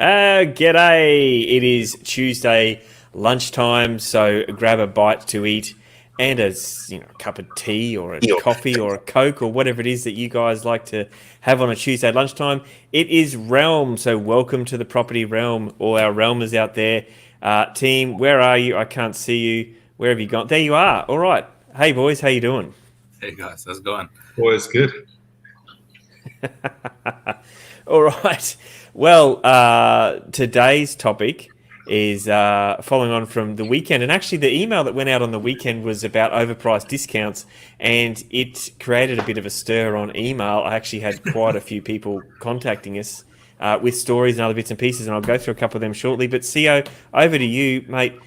G'day. It is Tuesday lunchtime, so grab a bite to eat and a cup of tea or a coffee or a Coke or whatever it is that you guys like to have on a Tuesday lunchtime. It is Realm, so welcome to the property realm, all our realmers out there. Team, where are you? I can't see you. Where have you gone? There you are. All right. Hey boys, how you doing? Hey guys, how's it going? Always good. All right. Well, today's topic is following on from the weekend. And actually, the email that went out on the weekend was about overpriced discounts, and it created a bit of a stir on email. I actually had quite a few people contacting us with stories and other bits and pieces, and I'll go through a couple of them shortly. But, CO, over to you, mate.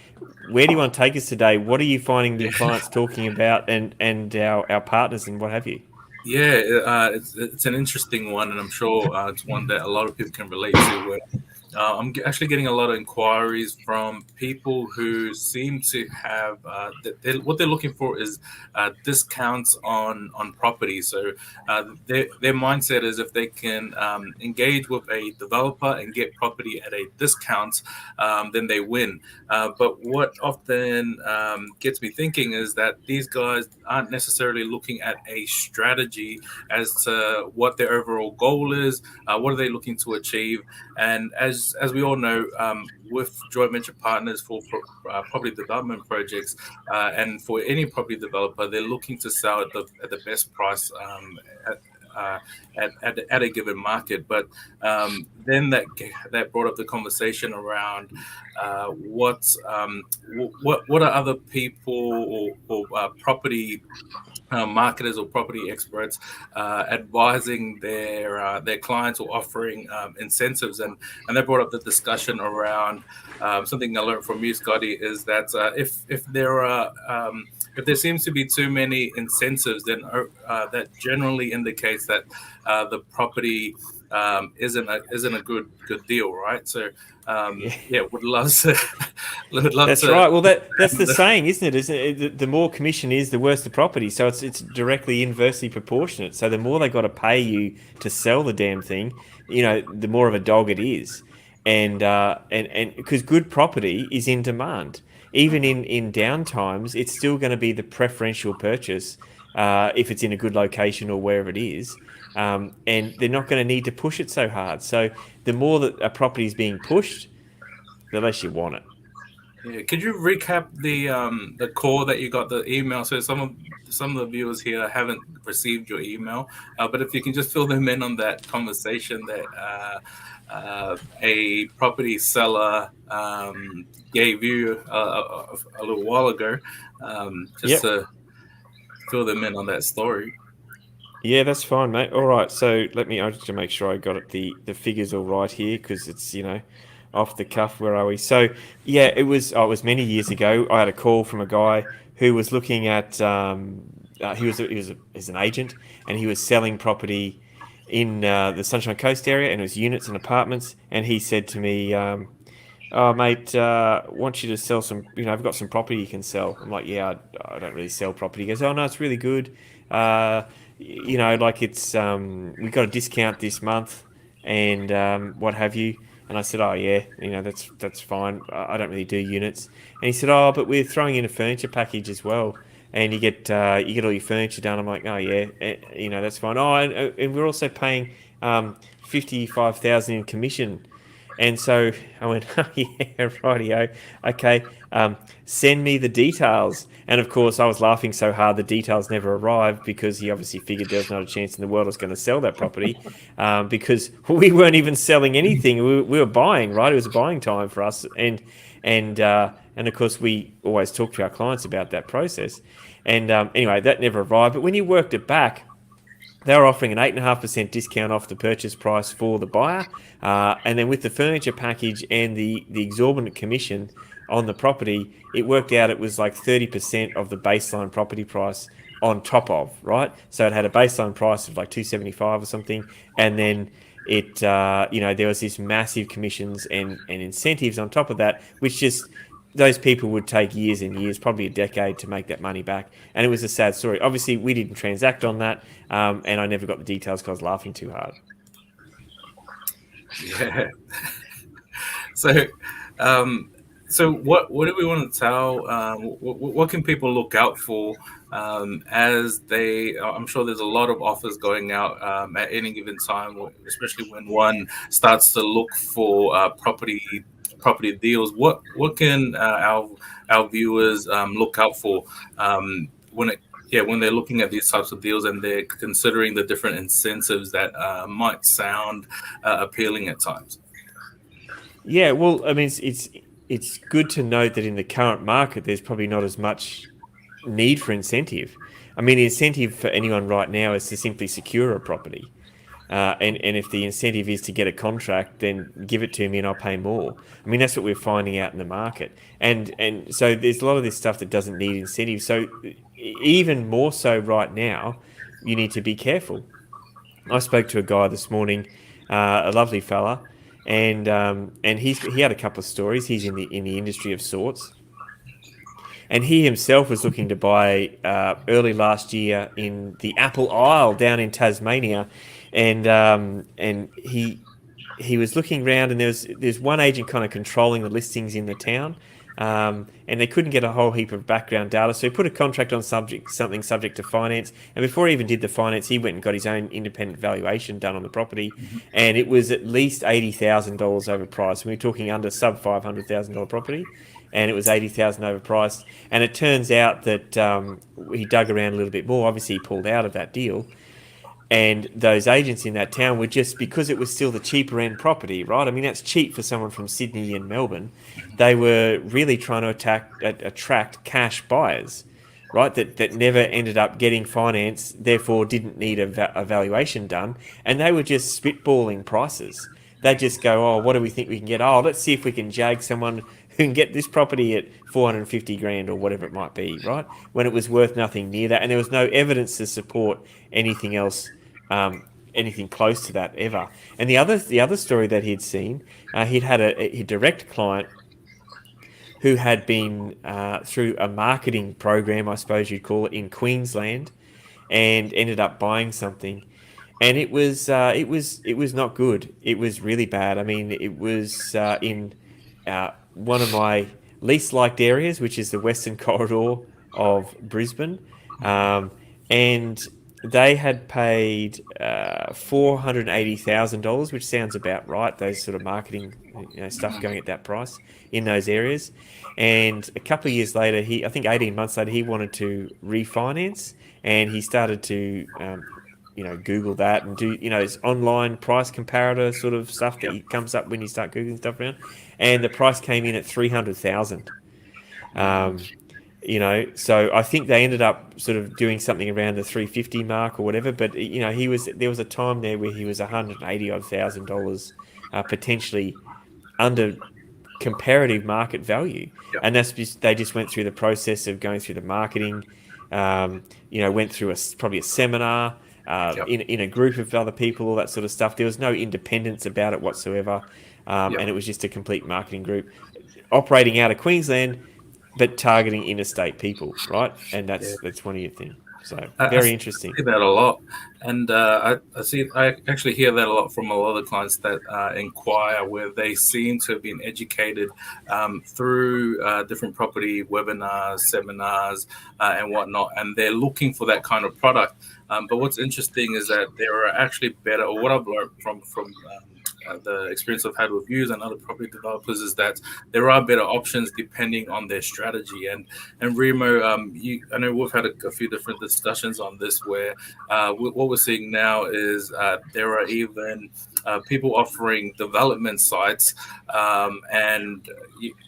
Where do you want to take us today? What are you finding the clients talking about and our partners and what have you? Yeah, it's an interesting one, and I'm sure it's one that a lot of people can relate to. Where actually getting a lot of inquiries from people who seem to have what they're looking for is discounts on property. So their mindset is if they can engage with a developer and get property at a discount, then they win. But what often gets me thinking is that these guys aren't necessarily looking at a strategy as to what their overall goal is, what are they looking to achieve, and as we all know, with joint venture partners for property development projects, and for any property developer, they're looking to sell at the best price. At a given market, but then that brought up the conversation around what are other people or property marketers or property experts advising their clients or offering incentives, and they brought up the discussion around something I learned from you, Scotty, is that if there seems to be too many incentives, then that generally indicates that the property isn't a good deal, right? So yeah, would love to That's right. Well, that's the saying, isn't it? Isn't it? The more commission is, the worse the property. So it's directly inversely proportionate. So the more they got to pay you to sell the damn thing, the more of a dog it is. And because good property is in demand, even in down times, it's still going to be the preferential purchase if it's in a good location or wherever it is. And they're not going to need to push it so hard. So the more that a property is being pushed, the less you want it. Yeah. Could you recap the call that you got the email? So some of the viewers here haven't received your email, but if you can just fill them in on that conversation that a property seller gave you a little while ago, just to fill them in on that story. Yeah, that's fine, mate. All right, so I just to make sure I got it, the figures all right here because it's off the cuff. Where are we? So yeah, it was many years ago. I had a call from a guy who was looking at he's an agent and he was selling property in the Sunshine Coast area, and it was units and apartments. And he said to me, "Oh, mate, want you to sell some. I've got some property you can sell." I'm like, "Yeah, I don't really sell property." He goes, "Oh no, it's really good. Like it's we got a discount this month, and what have you." And I said, "Oh yeah, that's fine. I don't really do units." And he said, "Oh, but we're throwing in a furniture package as well, and you get all your furniture done." I'm like, "Oh yeah, that's fine. Oh, and we're also paying 55,000 in commission." And so I went, "Oh yeah, rightio, okay. Send me the details." And of course, I was laughing so hard the details never arrived because he obviously figured there was not a chance in the world I was going to sell that property because we weren't even selling anything. We were buying, right? It was a buying time for us, and of course we always talk to our clients about that process. And anyway, that never arrived. But when you worked it back, they were offering an 8.5% discount off the purchase price for the buyer. And then with the furniture package and the exorbitant commission on the property, it worked out it was like 30% of the baseline property price on top of, right? So it had a baseline price of like 275 or something. And then there was this massive commissions and incentives on top of that, which just those people would take years and years, probably a decade, to make that money back. And it was a sad story. Obviously, we didn't transact on that, and I never got the details because I was laughing too hard. Yeah. So, um, so what do we want to tell? What can people look out for as they? I'm sure there's a lot of offers going out at any given time, especially when one starts to look for property deals. What can our viewers look out for when it yeah, when they're looking at these types of deals and they're considering the different incentives that might sound appealing at times. Yeah, well, I mean, it's good to note that in the current market, there's probably not as much need for incentive. I mean, the incentive for anyone right now is to simply secure a property. And if the incentive is to get a contract, then give it to me and I'll pay more. I mean, that's what we're finding out in the market. And so there's a lot of this stuff that doesn't need incentive. So even more so right now, you need to be careful. I spoke to a guy this morning, a lovely fella, and he had a couple of stories. He's in the industry of sorts, and he himself was looking to buy early last year in the Apple Isle down in Tasmania, and he was looking around, and there's one agent kind of controlling the listings in the town. And they couldn't get a whole heap of background data, so he put a contract on something subject to finance. And before he even did the finance, he went and got his own independent valuation done on the property, Mhm. and it was at least $80,000 overpriced. We were talking under sub $500,000 property, and it was 80,000 overpriced. And it turns out that he dug around a little bit more. Obviously, he pulled out of that deal, and those agents in that town were just because it was still the cheaper end property, right? I mean, that's cheap for someone from Sydney and Melbourne. They were really trying to attract cash buyers, right? That never ended up getting finance, therefore didn't need a valuation done, and they were just spitballing prices. They just go, oh, what do we think we can get? Oh, let's see if we can jag someone who can get this property at 450 grand or whatever it might be, right? When it was worth nothing near that, and there was no evidence to support anything else, um, anything close to that ever. And the other story that he'd seen, he'd had a direct client who had been through a marketing program, I suppose you'd call it, in Queensland, and ended up buying something, and it was not good. It was really bad. I mean, it was in one of my least liked areas, which is the Western Corridor of Brisbane, um, and they had paid $480,000, which sounds about right. Those sort of marketing, stuff going at that price in those areas. And a couple of years later, I think 18 months later, he wanted to refinance, and he started to Google that and do, this online price comparator sort of stuff Yep. that comes up when you start Googling stuff around. And the price came in at 300,000. Um, so I think they ended up sort of doing something around the 350 mark or whatever. But there was a time there where he was 180 odd thousand dollars, potentially under comparative market value, Yep. and they just went through the process of going through the marketing. Went through probably a seminar Yep. in a group of other people, all that sort of stuff. There was no independence about it whatsoever, Yep. and it was just a complete marketing group operating out of Queensland, but targeting interstate people, right? And Yeah. that's one of your thing. So I very see interesting. that a lot, and I actually hear that a lot from a lot of the clients that inquire, where they seem to have been educated through different property webinars, seminars, and whatnot, and they're looking for that kind of product. But what's interesting is that there are actually better, or what I've learned from the experience I've had with views and other property developers, is that there are better options depending on their strategy. And Remo, I know we've had a few different discussions on this, where what we're seeing now is there are even people offering development sites, and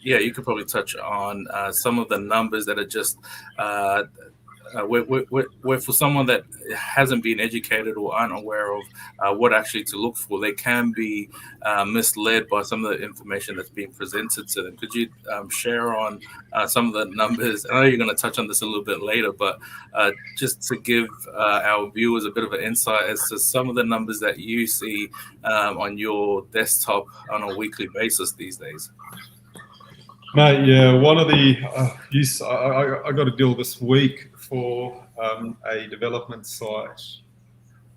yeah, you could probably touch on some of the numbers that are just uh, where for someone that hasn't been educated or aren't aware of what actually to look for, they can be misled by some of the information that's being presented to them. Could you share on some of the numbers? I know you're going to touch on this a little bit later, but just to give our viewers a bit of an insight as to some of the numbers that you see on your desktop on a weekly basis these days. Mate, yeah, one of the I got a deal this week for a development site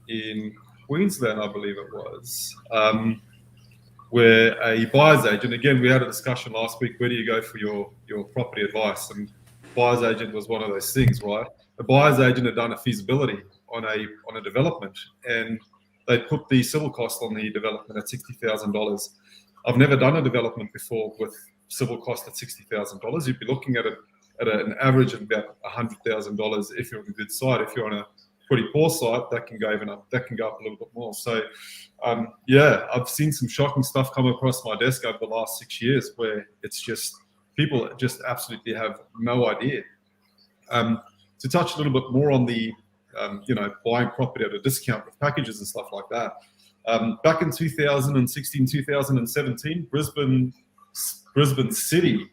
in Queensland, I believe it was. where a buyer's agent, again, we had a discussion last week, where do you go for your property advice? And buyer's agent was one of those things, right? The buyer's agent had done a feasibility on a development, and they put the civil cost on the development at $60,000. I've never done a development before with civil cost at $60,000. You'd be looking at an average of about $100,000 if you're on a good site. If you're on a pretty poor site, that can go up a little bit more. So yeah, I've seen some shocking stuff come across my desk over the last 6 years where it's just people just absolutely have no idea. To touch a little bit more on the buying property at a discount with packages and stuff like that. Back in 2016, 2017, Brisbane City.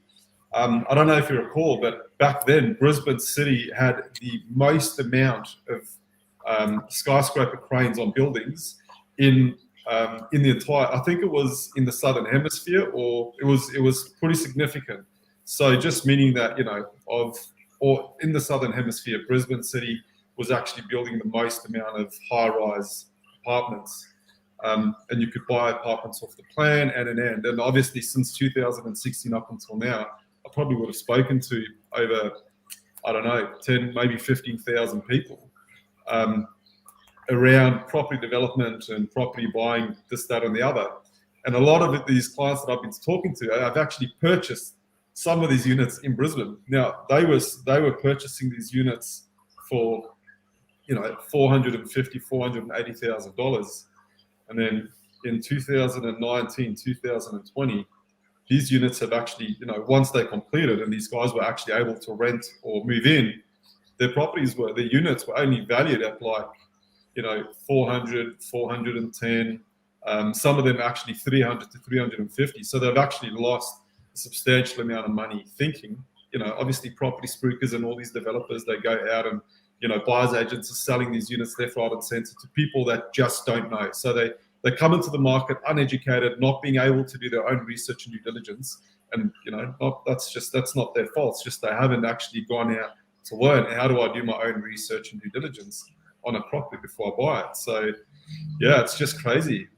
I don't know if you recall, but back then Brisbane City had the most amount of skyscraper cranes on buildings in the entire. I think it was in the Southern Hemisphere, or it was pretty significant. So just meaning that or in the Southern Hemisphere, Brisbane City was actually building the most amount of high-rise apartments. And you could buy apartments off the plan and an end. And obviously, since 2016 up until now, I probably would have spoken to over, 10, maybe 15,000 people around property development and property buying, this, that, and the other. And a lot of these clients that I've been talking to, I've actually purchased some of these units in Brisbane. Now, they were purchasing these units for, $450,000, $480,000. And then in 2019, 2020, these units have actually, once they completed and these guys were actually able to rent or move in, their units were only valued at 400, 410, some of them actually 300 to 350. So they've actually lost a substantial amount of money thinking, obviously property spookers and all these developers, they go out and, buyers agents are selling these units left, right, and center to people that just don't know. So they come into the market uneducated, not being able to do their own research and due diligence. And, that's not their fault. It's just they haven't actually gone out to learn, how do I do my own research and due diligence on a property before I buy it. So, yeah, it's just crazy.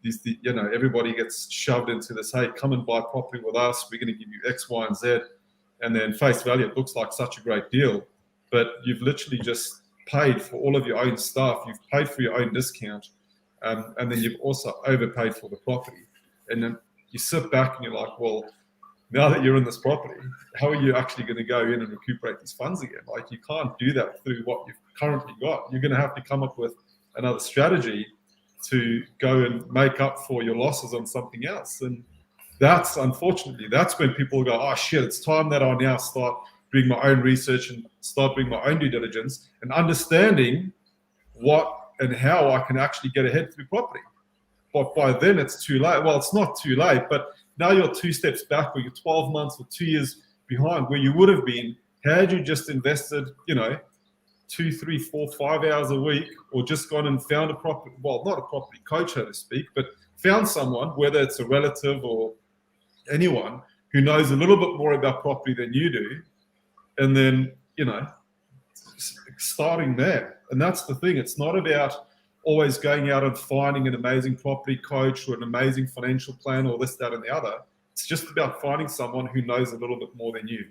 Everybody gets shoved into this, hey, come and buy property with us. We're going to give you X, Y, and Z. And then face value, it looks like such a great deal. But you've literally just paid for all of your own stuff. You've paid for your own discount. And then you've also overpaid for the property. And then you sit back and you're like, well, now that you're in this property, how are you actually going to go in and recuperate these funds again? Like, you can't do that through what you've currently got. You're going to have to come up with another strategy to go and make up for your losses on something else. And that's when people go, oh shit, it's time that I now start doing my own research and start doing my own due diligence and understanding what and how I can actually get ahead through property. But by then it's too late. Well, it's not too late, but now you're 2 steps back, or you're 12 months or 2 years behind where you would have been had you just invested, 2, 3, 4, 5 hours a week, or just gone and found a property, well, not a property coach, so to speak, but found someone, whether it's a relative or anyone, who knows a little bit more about property than you do, and then, starting there. And that's the thing. It's not about always going out and finding an amazing property coach or an amazing financial plan or this, that, and the other. It's just about finding someone who knows a little bit more than you,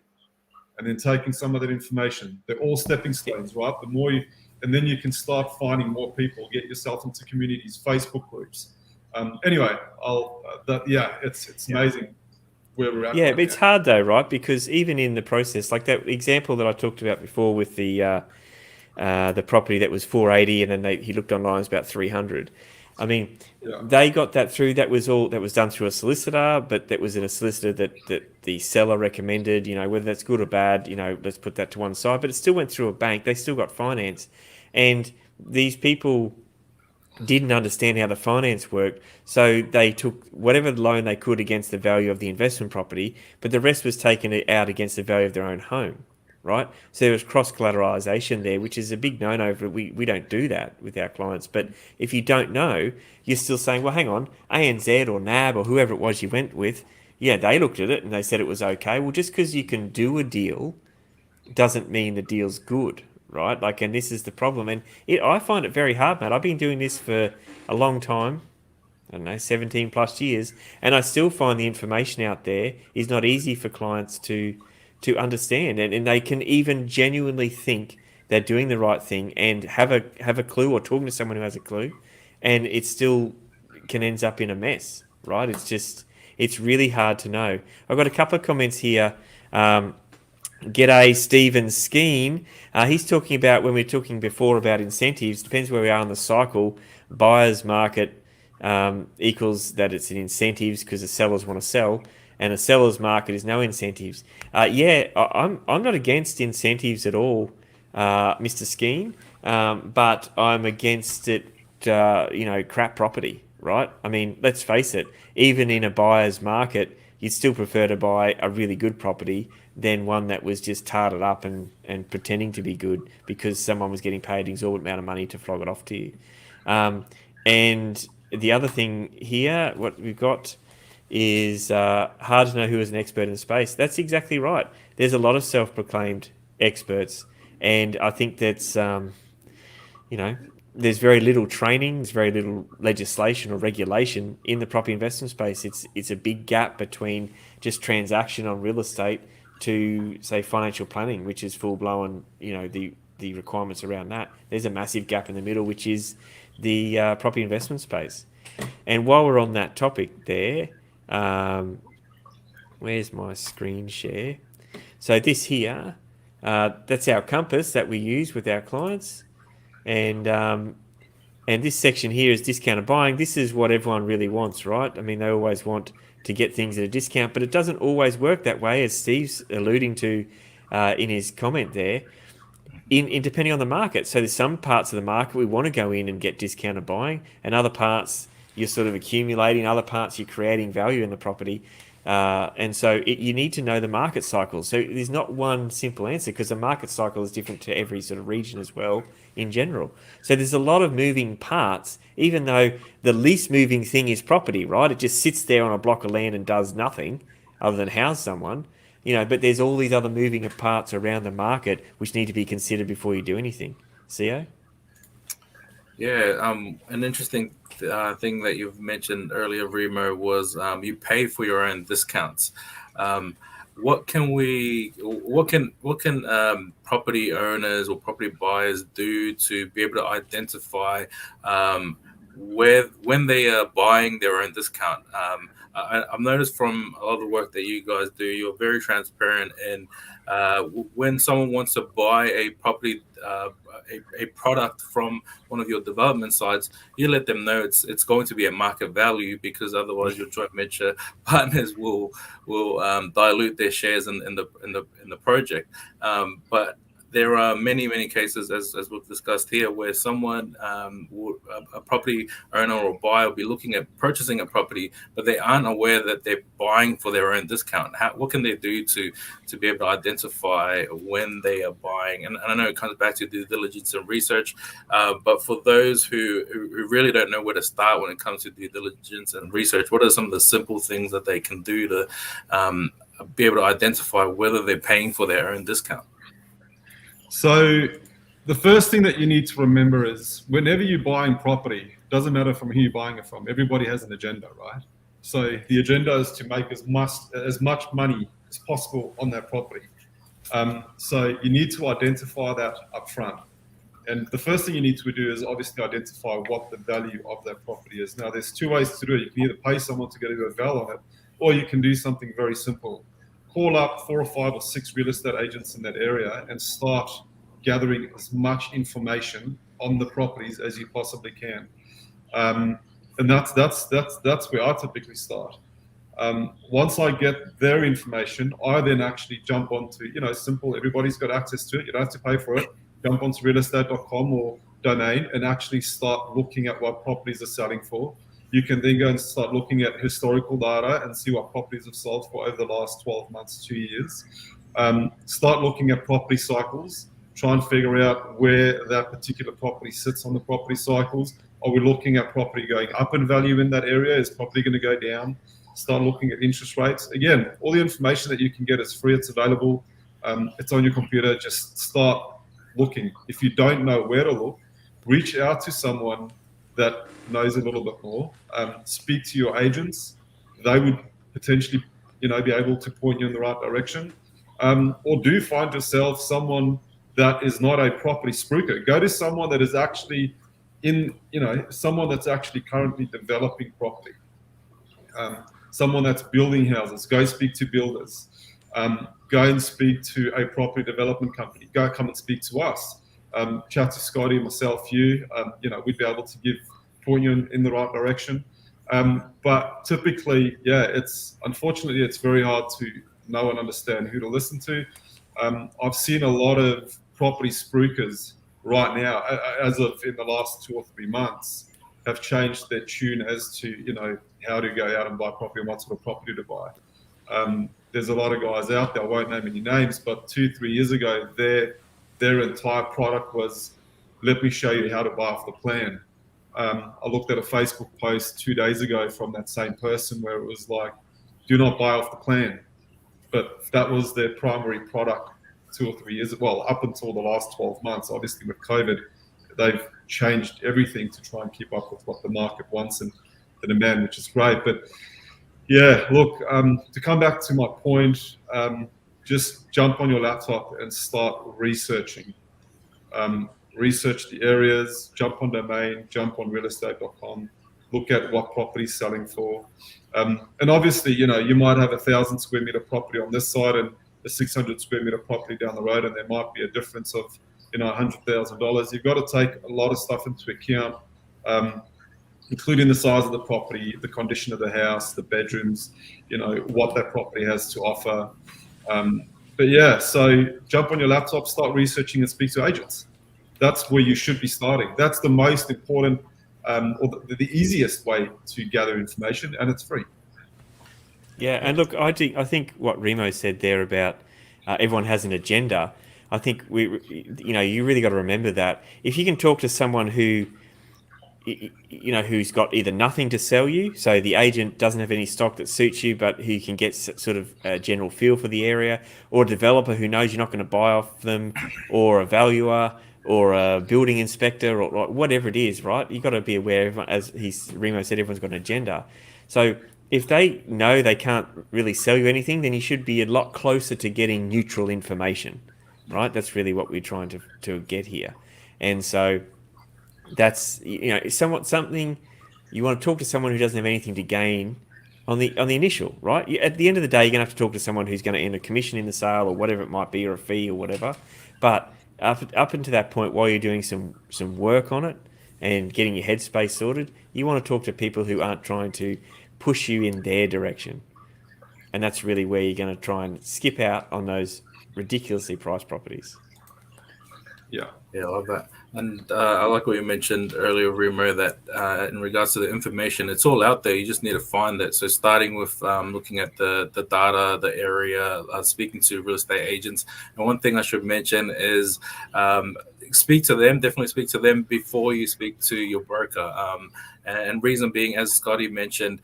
and then taking some of that information. They're all stepping stones, right? The more and then you can start finding more people, get yourself into communities, Facebook groups. Anyway, it's amazing where we're at. Yeah, but it's hard though, right? Because even in the process, like that example that I talked about before with the property that was 480, and then he looked online, it was about 300. I mean, they got that through. That was done through a solicitor, but that was in a solicitor that the seller recommended. Whether that's good or bad, let's put that to one side. But it still went through a bank. They still got finance, and these people didn't understand how the finance worked, so they took whatever loan they could against the value of the investment property, but the rest was taken out against the value of their own home, right? So there was cross-collateralization there, which is a big no-no. We don't do that with our clients. But if you don't know, you're still saying, well, hang on, ANZ or NAB or whoever it was you went with, yeah, they looked at it and they said it was okay. Well, just because you can do a deal doesn't mean the deal's good, right? And this is the problem. And I find it very hard, mate. I've been doing this for a long time. I don't know, 17 plus years, and I still find the information out there is not easy for clients to understand, and they can even genuinely think they're doing the right thing and have a clue or talking to someone who has a clue, and it still can ends up in a mess, right? It's really hard to know. I've got a couple of comments here. G'day, Stephen Skeen. He's talking about when we were talking before about incentives. Depends where we are in the cycle. Buyer's market equals that it's an incentives because the sellers want to sell, and a seller's market is no incentives. I'm not against incentives at all, Mr. Skeen, but I'm against it. Crap property, right? I mean, let's face it. Even in a buyer's market, you'd still prefer to buy a really good property than one that was just tarted up and pretending to be good because someone was getting paid an exorbitant amount of money to flog it off to you. And the other thing here, what we've got is hard to know who is an expert in the space. That's exactly right. There's a lot of self-proclaimed experts, and I think that's there's very little training, there's very little legislation or regulation in the property investment space. It's a big gap between just transaction on real estate to, say, financial planning, which is full blown. The requirements around that. There's a massive gap in the middle, which is the property investment space. And while we're on that topic, there, where's my screen share? So this here, that's our compass that we use with our clients. And this section here is discounted buying. This is what everyone really wants, right? I mean, they always want to get things at a discount, but it doesn't always work that way, as Steve's alluding to in his comment there. In depending on the market. So there's some parts of the market we want to go in and get discounted buying, and other parts you're sort of accumulating, other parts you're creating value in the property. And so you need to know the market cycle. So there's not one simple answer because the market cycle is different to every sort of region as well in general. So there's a lot of moving parts, even though the least moving thing is property, right? It just sits there on a block of land and does nothing other than house someone. But there's all these other moving parts around the market which need to be considered before you do anything. CO? Yeah, an interesting thing that you've mentioned earlier, Remo, was you pay for your own discounts. What can property owners or property buyers do to be able to identify when they are buying their own discount? I've noticed from a lot of the work that you guys do, you're very transparent, and when someone wants to buy a property, a product from one of your development sites, you let them know it's going to be a market value, because otherwise your joint venture partners will dilute their shares in the project. But there are many cases, as we've discussed here, where someone, a property owner or buyer, will be looking at purchasing a property, but they aren't aware that they're buying for their own discount. What can they do to be able to identify when they are buying? And I know it comes back to due diligence and research, but for those who really don't know where to start when it comes to due diligence and research, what are some of the simple things that they can do to be able to identify whether they're paying for their own discount? So the first thing that you need to remember is whenever you're buying property, doesn't matter from who you're buying it from, everybody has an agenda, right? So the agenda is to make as much money as possible on that property. So you need to identify that up front. And the first thing you need to do is obviously identify what the value of that property is. Now, there's two ways to do it. You can either pay someone to get a val on it, or you can do something very simple. Call up 4 or 5 or 6 real estate agents in that area and start gathering as much information on the properties as you possibly can. And that's where I typically start. Once I get their information, I then actually jump onto, simple, everybody's got access to it. You don't have to pay for it. Jump onto realestate.com or Domain and actually start looking at what properties are selling for. You can then go and start looking at historical data and see what properties have sold for over the last 12 months, 2 years. Start looking at property cycles, try and figure out where that particular property sits on the property cycles. Are we looking at property going up in value in that area? Is property going to go down? Start looking at interest rates. Again, all the information that you can get is free. It's available. It's on your computer. Just start looking. If you don't know where to look, reach out to someone that knows a little bit more. Speak to your agents; they would potentially, be able to point you in the right direction. Or do find yourself someone that is not a property spruiker. Go to someone that is actually someone that's actually currently developing property. Someone that's building houses. Go speak to builders. Go and speak to a property development company. Go come and speak to us. Chat to Scotty, myself, you. We'd be able to point you in the right direction. But typically, unfortunately it's very hard to know and understand who to listen to. I've seen a lot of property spruikers right now, as of in the last 2 or 3 months, have changed their tune as to how to go out and buy property and what sort of property to buy. There's a lot of guys out there, I won't name any names, but 2-3 years ago, their entire product was, let me show you how to buy off the plan. I looked at a Facebook post 2 days ago from that same person where it was like, do not buy off the plan. But that was their primary product 2 or 3 years, well, up until the last 12 months. Obviously with COVID, they've changed everything to try and keep up with what the market wants and the demand, which is great. But yeah, look, to come back to my point, just jump on your laptop and start researching. Research the areas, jump on domain, jump on realestate.com, look at what property's selling for. And obviously, you might have 1,000 square meter property on this side and a 600 square meter property down the road, and there might be a difference of, $100,000. You've got to take a lot of stuff into account, including the size of the property, the condition of the house, the bedrooms, what that property has to offer. But yeah, so jump on your laptop, start researching and speak to agents. That's where you should be starting. That's the most important or the easiest way to gather information, and it's free. Yeah, and look, I think what Remo said there about everyone has an agenda. I think you really got to remember that if you can talk to someone who, who's got either nothing to sell you, so the agent doesn't have any stock that suits you, but who can get sort of a general feel for the area, or a developer who knows you're not going to buy off them, or a valuer, or a building inspector, or whatever it is, right? You've got to be aware, as Remo said, everyone's got an agenda. So if they know they can't really sell you anything, then you should be a lot closer to getting neutral information, right? That's really what we're trying to get here. And so that's, something you want to talk to someone who doesn't have anything to gain on the initial, right? At the end of the day, you're going to have to talk to someone who's going to earn a commission in the sale or whatever it might be, or a fee or whatever. But up until that point, while you're doing some work on it and getting your headspace sorted, you want to talk to people who aren't trying to push you in their direction. And that's really where you're going to try and skip out on those ridiculously priced properties. Yeah, I love that. And I like what you mentioned earlier, Remo, that in regards to the information, it's all out there. You just need to find it. So starting with looking at the data, the area, speaking to real estate agents. And one thing I should mention is speak to them, definitely speak to them before you speak to your broker. And reason being, as Scotty mentioned,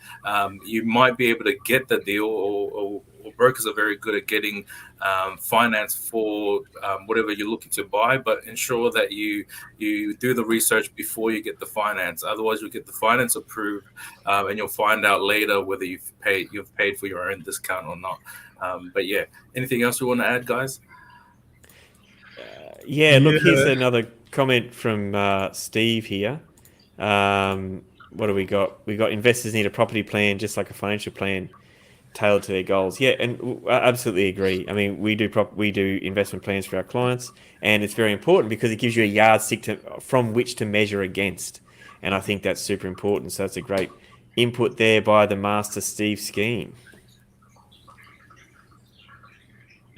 you might be able to get the deal, or brokers are very good at getting finance for whatever you're looking to buy, but ensure that you do the research before you get the finance. Otherwise, you'll get the finance approved, and you'll find out later whether you've paid for your own discount or not. But yeah, anything else you want to add, guys? Look, here's another comment from Steve here. What do we got? We got investors need a property plan just like a financial plan, tailored to their goals. Yeah, and I absolutely agree. I mean, we do investment plans for our clients, and it's very important because it gives you a yardstick from which to measure against. And I think that's super important. So it's a great input there by the master Steve Scheme.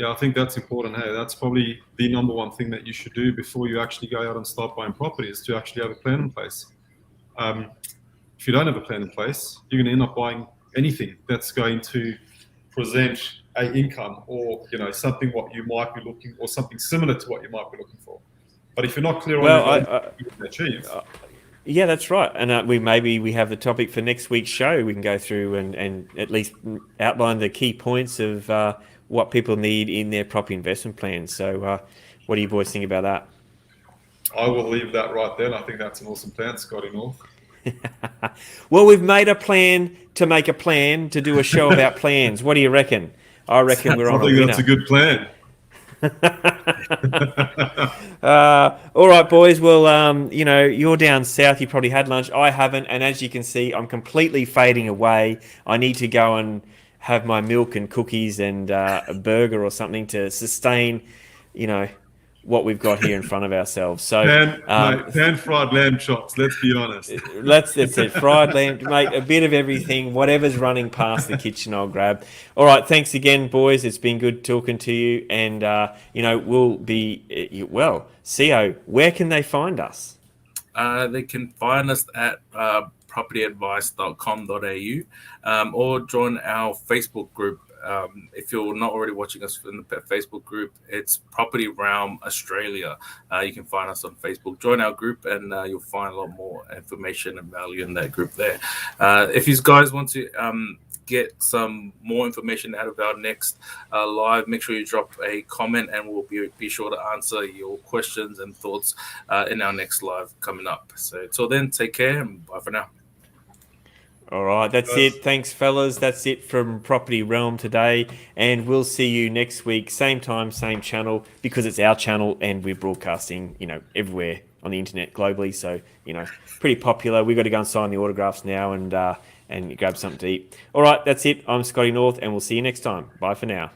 Yeah, I think that's important. Hey, that's probably the number one thing that you should do before you actually go out and start buying property, is to actually have a plan in place. If you don't have a plan in place, you're going to end up buying anything that's going to present a income, or something what you might be looking, or something similar to what you might be looking for. But if you're not clear on what you can achieve. Yeah, that's right. And we have the topic for next week's show. We can go through and at least outline the key points of what people need in their property investment plan. So what do you boys think about that? I will leave that right there. I think that's an awesome plan, Scotty North. Well, we've made a plan to make a plan to do a show about plans. What do you reckon? I reckon we're I on a think winner. that's a good plan. All right, boys. Well, you're down south. You probably had lunch. I haven't, and as you can see, I'm completely fading away. I need to go and have my milk and cookies and a burger or something to sustain, you know, what we've got here in front of ourselves. So, Pan fried lamb chops. Let's be honest. that's it. Fried lamb, mate. A bit of everything. Whatever's running past the kitchen, I'll grab. All right. Thanks again, boys. It's been good talking to you. And we'll be CO. Where can they find us? They can find us at propertyadvice.com.au or join our Facebook group. If you're not already watching us in the Facebook group, it's Property Realm Australia. You can find us on Facebook. Join our group, and you'll find a lot more information and value in that group there. If you guys want to get some more information out of our next live, make sure you drop a comment, and we'll be sure to answer your questions and thoughts in our next live coming up. So until then, take care and bye for now. All right, that's it. Thanks, fellas. That's it from Property Realm today. And we'll see you next week, same time, same channel, because it's our channel and we're broadcasting, everywhere on the internet globally. So, pretty popular. We've got to go and sign the autographs now and grab something to eat. All right, that's it. I'm Scotty North, and we'll see you next time. Bye for now.